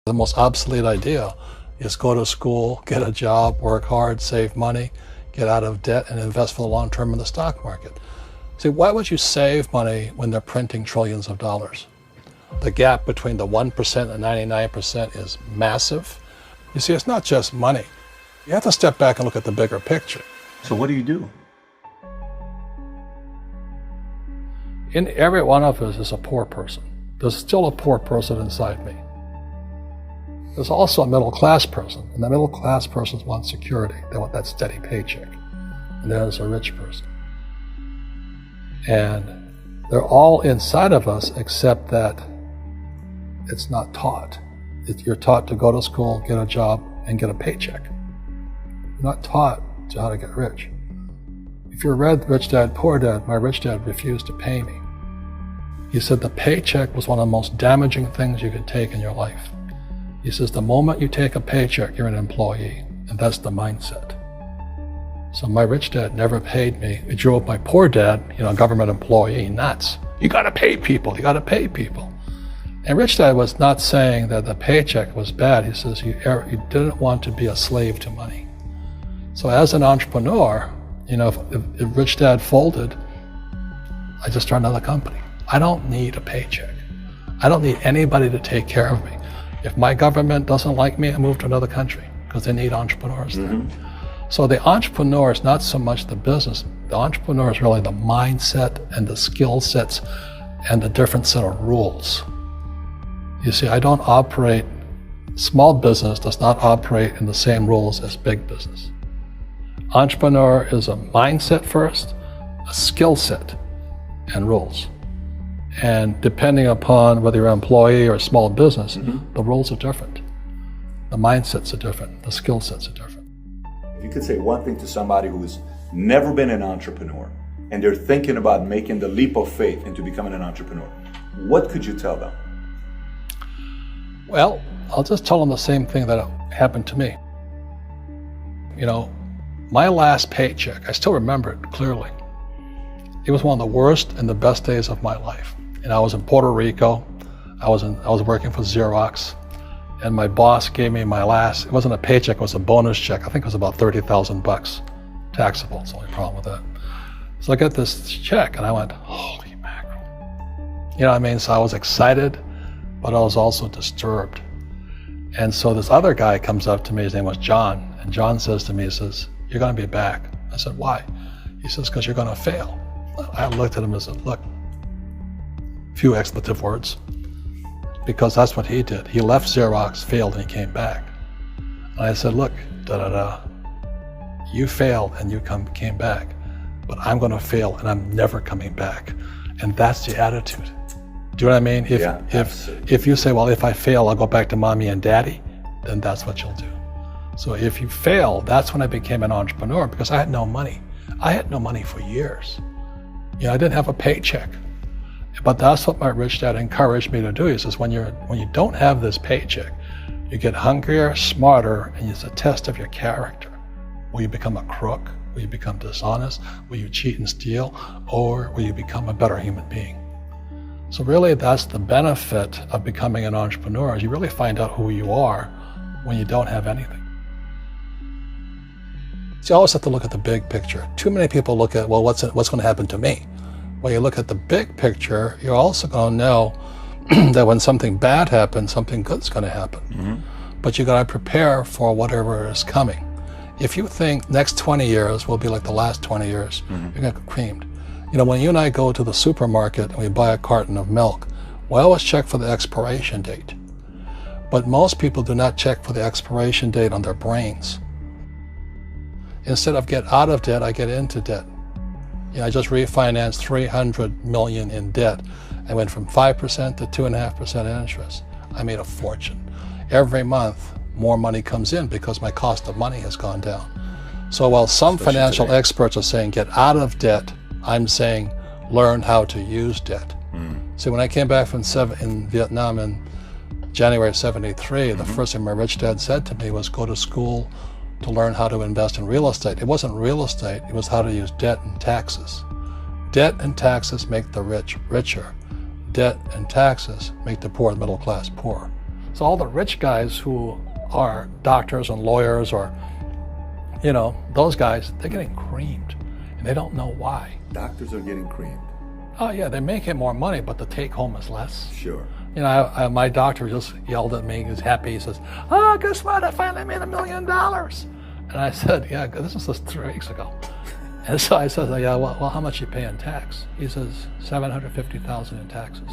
The most obsolete idea is go to school, get a job, work hard, save money, get out of debt, and invest for the long term in the stock market. See, why would you save money when they're printing trillions of dollars? The gap between the 1% and 99% is massive. You see, it's not just money. You have to step back and look at the bigger picture. So what do you do? In every one of us is a poor person. There's still a poor person inside me. There's also a middle class person, and the middle class persons want security. They want that steady paycheck. And there's a rich person. And they're all inside of us, except that it's not taught. You're taught to go to school, get a job, and get a paycheck. You're not taught to how to get rich. If you read Rich Dad, Poor Dad, my rich dad refused to pay me. He said the paycheck was one of the most damaging things you could take in your life. He says the moment you take a paycheck, you're an employee, and that's the mindset. So my rich dad never paid me. It drove my poor dad, government employee, nuts. You gotta pay people, you gotta pay people. And rich dad was not saying that the paycheck was bad. He says you didn't want to be a slave to money. So as an entrepreneur, if rich dad folded, I just started another company. I don't need a paycheck. I don't need anybody to take care of me. If my government doesn't like me, I move to another country because they need entrepreneurs there. So the entrepreneur is not so much the business. The entrepreneur is really the mindset and the skill sets and the different set of rules. You see, I don't operate, small business does not operate in the same rules as big business. Entrepreneur is a mindset first, a skill set, and rules. And depending upon whether you're an employee or a small business, the rules are different. The mindsets are different, the skill sets are different. If you could say one thing to somebody who's never been an entrepreneur and they're thinking about making the leap of faith into becoming an entrepreneur, what could you tell them? Well, I'll just tell them the same thing that happened to me. My last paycheck, I still remember it clearly. It was one of the worst and the best days of my life. And I was in Puerto Rico. I was working for Xerox, and my boss gave me my last, it wasn't a paycheck, it was a bonus check. I think it was about $30,000, taxable. It's the only problem with that. So I got this check and I went, holy mackerel. You know what I mean? So I was excited, but I was also disturbed. And so this other guy comes up to me, his name was John, and John says to me, he says, you're gonna be back. I said, why? He says, because you're gonna fail. I looked at him and said, look, few expletive words, because that's what he did. He left Xerox, failed, and he came back. And I said, look, you failed and you came back, but I'm gonna fail and I'm never coming back. And that's the attitude. Do you know what I mean? If you say, well, if I fail, I'll go back to mommy and daddy, then that's what you'll do. So if you fail, that's when I became an entrepreneur, because I had no money. I had no money for years. I didn't have a paycheck. But that's what my rich dad encouraged me to do. He says, when you don't have this paycheck, you get hungrier, smarter, and it's a test of your character. Will you become a crook? Will you become dishonest? Will you cheat and steal? Or will you become a better human being? So really, that's the benefit of becoming an entrepreneur, is you really find out who you are when you don't have anything. So you always have to look at the big picture. Too many people look at, well, what's going to happen to me? When you look at the big picture, you're also going to know that when something bad happens, something good's going to happen. But you got to prepare for whatever is coming. If you think next 20 years will be like the last 20 years, you're going to get creamed. When you and I go to the supermarket and we buy a carton of milk, we always check for the expiration date. But most people do not check for the expiration date on their brains. Instead of get out of debt, I get into debt. I just refinanced $300 million in debt. I went from 5% to 2.5% interest. I made a fortune. Every month, more money comes in because my cost of money has gone down. So while some financial experts are saying get out of debt, I'm saying learn how to use debt. So when I came back from in Vietnam in January of '73, the first thing my rich dad said to me was go to school to learn how to invest in real estate. It wasn't real estate, it was how to use debt and taxes. Debt and taxes make the rich richer. Debt and taxes make the poor and middle class poor. So all the rich guys who are doctors and lawyers or, those guys, they're getting creamed and they don't know why. Doctors are getting creamed. Oh yeah, they're making more money, but the take home is less. Sure. My doctor just yelled at me. He's happy. He says, "Oh, guess what? I finally made $1 million." And I said, "Yeah, this was just 3 weeks ago." And so I said, "Yeah, well, how much you pay in tax?" He says, $750,000 in taxes.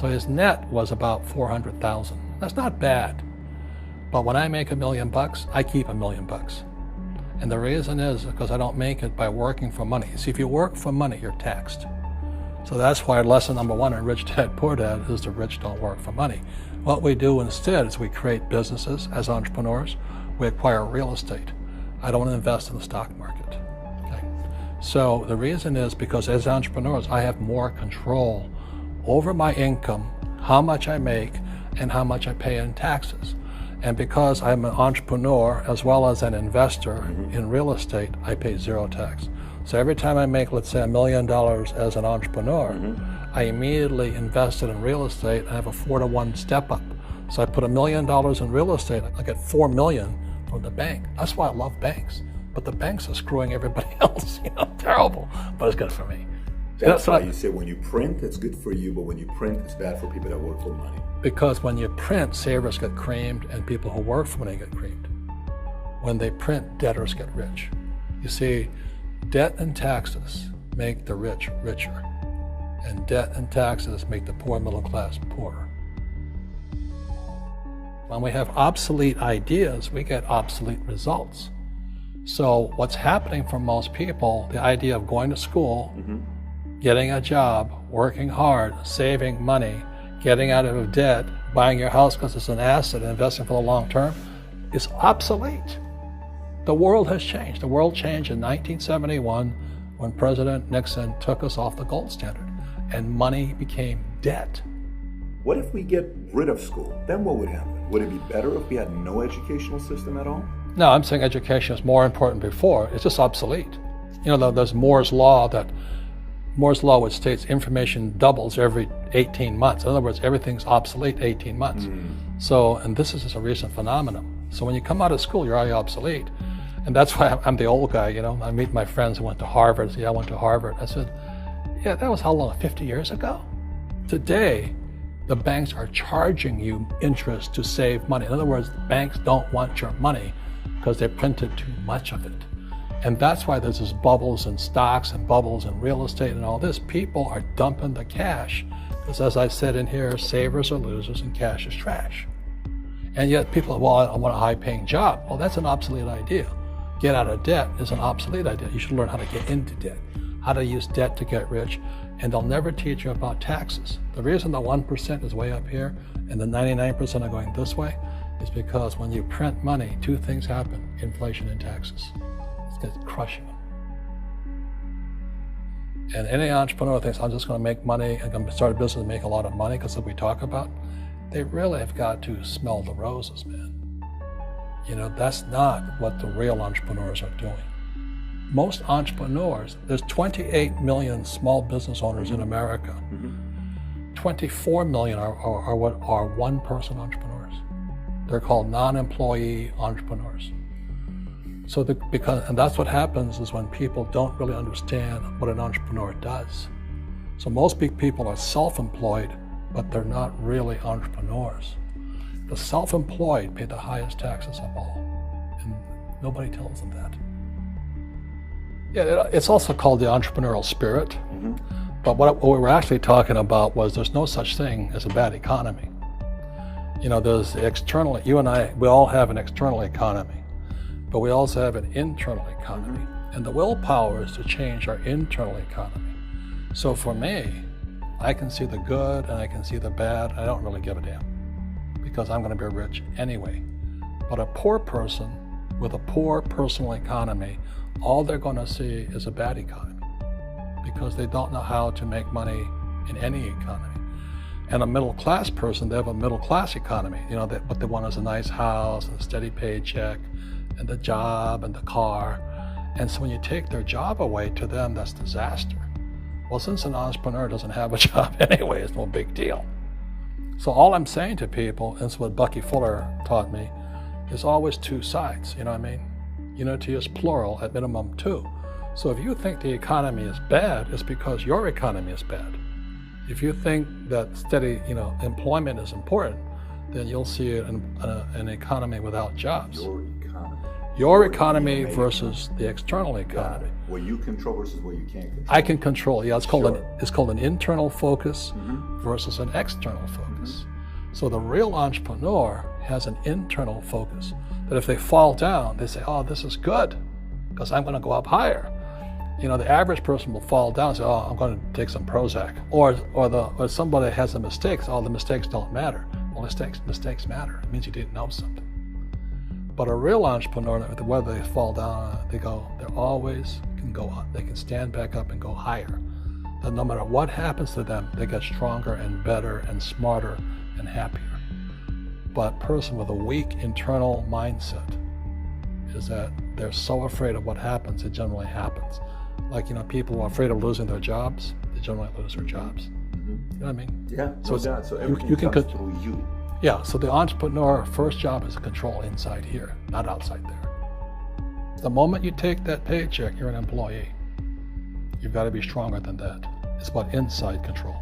So his net was about $400,000. That's not bad. But when I make $1 million, I keep $1 million. And the reason is because I don't make it by working for money. See, if you work for money, you're taxed. So that's why lesson number 1 in Rich Dad, Poor Dad is the rich don't work for money. What we do instead is we create businesses as entrepreneurs. We acquire real estate. I don't invest in the stock market. Okay? So the reason is because as entrepreneurs, I have more control over my income, how much I make, and how much I pay in taxes. And because I'm an entrepreneur as well as an investor in real estate, I pay 0 tax. So every time I make, let's say, $1 million as an entrepreneur, I immediately invested in real estate. I have a 4-to-1 step up. So I put $1 million in real estate, I get $4 million from the bank. That's why I love banks. But the banks are screwing everybody else, terrible, but it's good for me. That's why you say when you print, it's good for you, but when you print, it's bad for people that work for money. Because when you print, savers get creamed and people who work for money get creamed. When they print, debtors get rich. You see, debt and taxes make the rich richer, and debt and taxes make the poor middle class poorer. When we have obsolete ideas, we get obsolete results. So what's happening for most people, the idea of going to school, getting a job, working hard, saving money, getting out of debt, buying your house because it's an asset, investing for the long term, is obsolete. The world has changed. The world changed in 1971 when President Nixon took us off the gold standard and money became debt. What if we get rid of school? Then what would happen? Would it be better if we had no educational system at all? No, I'm saying education is more important before. It's just obsolete. There's Moore's Law which states information doubles every 18 months. In other words, everything's obsolete 18 months. So, and this is just a recent phenomenon. So when you come out of school, you're already obsolete. And that's why I'm the old guy, I meet my friends who went to Harvard. I went to Harvard. I said, yeah, that was how long, 50 years ago? Today, the banks are charging you interest to save money. In other words, the banks don't want your money because they printed too much of it. And that's why there's this bubbles in stocks and bubbles in real estate and all this. People are dumping the cash because, as I said in here, savers are losers and cash is trash. And yet people, I want a high-paying job. Well, that's an obsolete idea. Get out of debt is an obsolete idea. You should learn how to get into debt, how to use debt to get rich, and they'll never teach you about taxes. The reason the 1% is way up here and the 99% are going this way is because when you print money, 2 things happen: inflation and taxes. It's going to crush you. And any entrepreneur thinks, I'm just going to make money, I'm going to start a business and make a lot of money because we talk about, they really have got to smell the roses, man. That's not what the real entrepreneurs are doing. Most entrepreneurs, there's 28 million small business owners in America. 24 million are what are one-person entrepreneurs. They're called non-employee entrepreneurs. So and that's what happens is when people don't really understand what an entrepreneur does. So most big people are self-employed, but they're not really entrepreneurs. The self-employed pay the highest taxes of all, and nobody tells them that. Yeah, it's also called the entrepreneurial spirit, but what we were actually talking about was there's no such thing as a bad economy. There's external, you and I, we all have an external economy, but we also have an internal economy, and the willpower is to change our internal economy. So for me, I can see the good and I can see the bad. I don't really give a damn because I'm going to be rich anyway. But a poor person with a poor personal economy, all they're going to see is a bad economy because they don't know how to make money in any economy. And a middle class person, they have a middle class economy. What they want is a nice house, and a steady paycheck, and the job, and the car. And so when you take their job away, to them, that's disaster. Well, since an entrepreneur doesn't have a job anyway, it's no big deal. So all I'm saying to people, and it's what Bucky Fuller taught me, is always two sides, you know what I mean? Unity is plural, at minimum two. So if you think the economy is bad, it's because your economy is bad. If you think that steady, employment is important, then you'll see an economy without jobs. Your economy versus the external economy. What you control versus what you can't control. I can control. Yeah, it's called an internal focus versus an external focus. So the real entrepreneur has an internal focus. That if they fall down, they say, "Oh, this is good, because I'm going to go up higher." The average person will fall down and say, "Oh, I'm going to take some Prozac," or somebody has a mistake. "Oh, the mistakes don't matter." Well, mistakes matter. It means you didn't know something. But a real entrepreneur, whether they fall down, they always can go up. They can stand back up and go higher. That no matter what happens to them, they get stronger and better and smarter and happier. But a person with a weak internal mindset is that they're so afraid of what happens, it generally happens. Like, people who are afraid of losing their jobs, they generally lose their jobs. You know what I mean? Yeah, so everything you can comes through you. Yeah, so the entrepreneur first job is to control inside here, not outside there. The moment you take that paycheck, you're an employee. You've got to be stronger than that. It's about inside control.